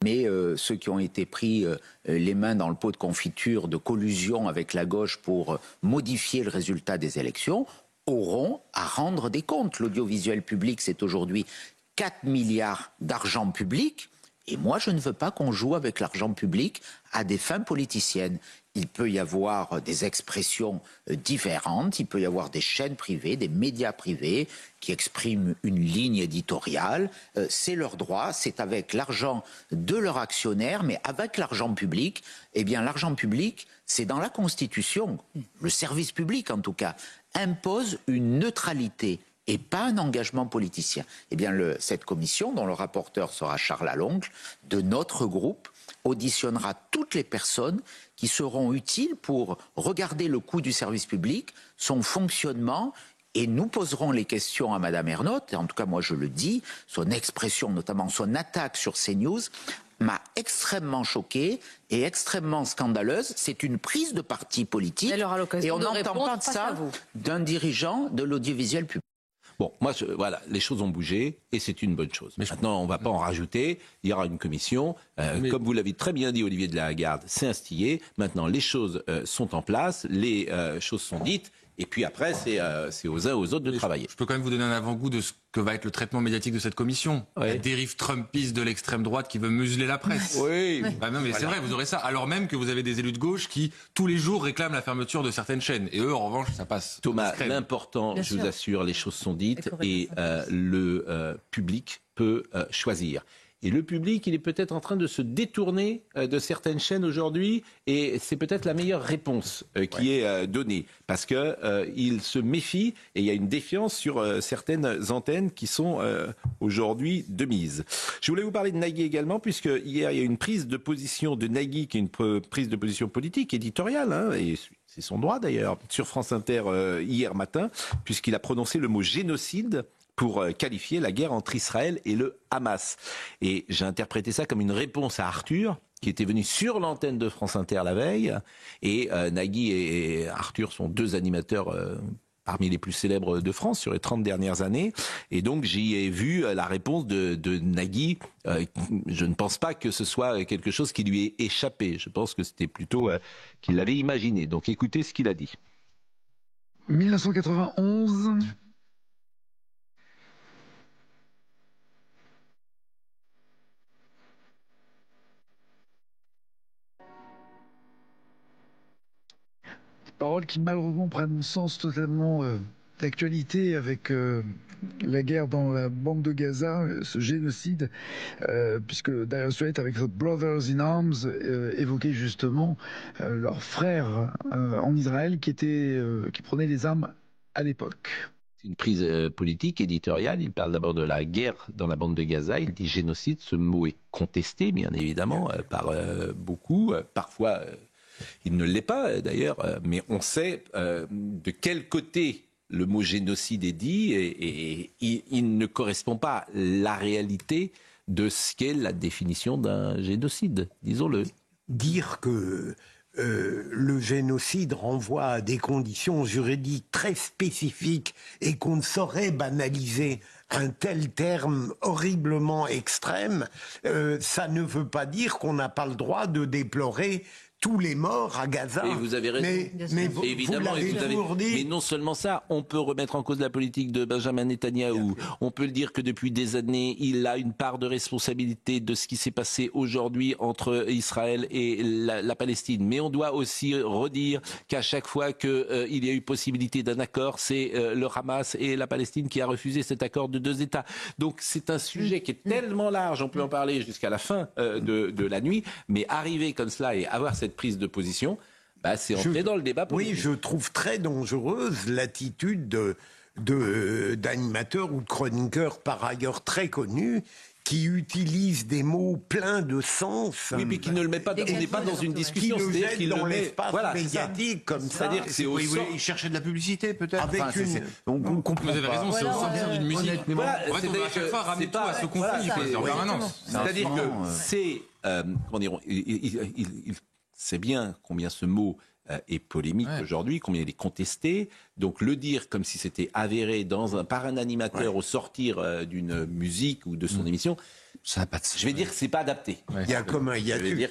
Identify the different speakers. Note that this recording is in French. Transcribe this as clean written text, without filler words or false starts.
Speaker 1: Mais ceux qui ont été pris les mains dans le pot de confiture de collusion avec la gauche pour modifier le résultat des élections auront à rendre des comptes. L'audiovisuel public, c'est aujourd'hui 4 milliards d'argent public. Et moi, je ne veux pas qu'on joue avec l'argent public à des fins politiciennes. Il peut y avoir des expressions différentes, il peut y avoir des chaînes privées, des médias privés qui expriment une ligne éditoriale. C'est leur droit, c'est avec l'argent de leurs actionnaires, mais avec l'argent public. Eh bien, l'argent public, c'est dans la Constitution, le service public en tout cas, impose une neutralité et pas un engagement politicien. Eh bien, cette commission, dont le rapporteur sera Charles Aloncle, de notre groupe, auditionnera toutes les personnes qui seront utiles pour regarder le coût du service public, son fonctionnement, et nous poserons les questions à Madame Ernotte, et en tout cas moi je le dis, son expression, notamment son attaque sur CNews, m'a extrêmement choquée et extrêmement scandaleuse. C'est une prise de parti politique, et on n'entend pas de ça d'un dirigeant de l'audiovisuel public.
Speaker 2: Bon, moi, voilà, les choses ont bougé et c'est une bonne chose. Mais maintenant, on ne va pas en rajouter. Il y aura une commission. Comme vous l'avez très bien dit, Olivier de la Lagarde, c'est instillé. Maintenant, les choses sont en place, les choses sont dites. Et puis après, c'est aux uns aux autres de travailler.
Speaker 3: Je peux quand même vous donner un avant-goût de ce que va être le traitement médiatique de cette commission.
Speaker 2: Oui.
Speaker 3: La dérive trumpiste de l'extrême droite qui veut museler la presse.
Speaker 2: Oui.
Speaker 3: Bah non, mais c'est vrai, vous aurez ça. Alors même que vous avez des élus de gauche qui, tous les jours, réclament la fermeture de certaines chaînes. Et eux, en revanche, ça passe.
Speaker 2: Thomas, l'important, je vous assure, les choses sont dites et le public peut choisir. Et le public, il est peut-être en train de se détourner de certaines chaînes aujourd'hui, et c'est peut-être la meilleure réponse qui est donnée, parce que il se méfie et il y a une défiance sur certaines antennes qui sont aujourd'hui de mise. Je voulais vous parler de Nagui également, puisque hier il y a une prise de position de Nagui, qui est une prise de position politique, éditoriale, hein, et c'est son droit d'ailleurs, sur France Inter hier matin, puisqu'il a prononcé le mot génocide pour qualifier la guerre entre Israël et le Hamas. Et j'ai interprété ça comme une réponse à Arthur, qui était venu sur l'antenne de France Inter la veille. Et Nagui et Arthur sont deux animateurs parmi les plus célèbres de France sur les 30 dernières années. Et donc j'y ai vu la réponse de Nagui. Je ne pense pas que ce soit quelque chose qui lui ait échappé. Je pense que c'était plutôt qu'il l'avait imaginé. Donc écoutez ce qu'il a dit.
Speaker 4: 1991... Paroles qui malheureusement prennent un sens totalement d'actualité avec la guerre dans la bande de Gaza, ce génocide, puisque Dire Straits avec The Brothers in Arms évoquait justement leurs frères en Israël qui prenaient les armes à l'époque.
Speaker 2: C'est une prise politique, éditoriale. Il parle d'abord de la guerre dans la bande de Gaza. Il dit génocide. Ce mot est contesté, bien évidemment, par beaucoup. Parfois, il ne l'est pas, d'ailleurs. Mais on sait de quel côté le mot génocide est dit. Et il ne correspond pas à la réalité de ce qu'est la définition d'un génocide, disons-le.
Speaker 5: Dire que le génocide renvoie à des conditions juridiques très spécifiques et qu'on ne saurait banaliser un tel terme horriblement extrême, ça ne veut pas dire qu'on n'a pas le droit de déplorer tous les morts à Gaza.
Speaker 2: Et vous avez raison.
Speaker 5: Mais
Speaker 2: évidemment, mais non seulement ça, on peut remettre en cause la politique de Benjamin Netanyahou. On peut le dire que depuis des années, il a une part de responsabilité de ce qui s'est passé aujourd'hui entre Israël et la Palestine. Mais on doit aussi redire qu'à chaque fois qu'il y a eu possibilité d'un accord, c'est le Hamas et la Palestine qui a refusé cet accord de 2 États. Donc c'est un sujet qui est tellement large, on peut en parler jusqu'à la fin de la nuit, mais arriver comme cela et avoir cette prise de position, c'est entrer dans le débat politique.
Speaker 5: Oui, je trouve très dangereuse l'attitude d'animateurs ou de chroniqueurs par ailleurs très connus qui utilisent des mots pleins de sens.
Speaker 2: Oui, puis qui ne le met pas. On n'est pas dans une discussion.
Speaker 5: Qui le
Speaker 2: C'est-à-dire
Speaker 5: jette dans l'espace médiatique comme ça.
Speaker 2: C'est-à-dire que c'est au sens.
Speaker 3: Il cherchait de la publicité, peut-être.
Speaker 5: Avec
Speaker 3: on comprend. Vous avez raison, c'est au sens d'une musique. Mais bon, on va à chaque fois ramener tout à ce conflit en permanence.
Speaker 2: C'est-à-dire que c'est. Comment dire, c'est bien combien ce mot est polémique aujourd'hui, combien il est contesté. Donc le dire comme si c'était avéré par un animateur au sortir d'une musique ou de son émission, ça n'a pas de sens. Je vais dire que c'est pas adapté.
Speaker 5: Il y a comme un hiatus.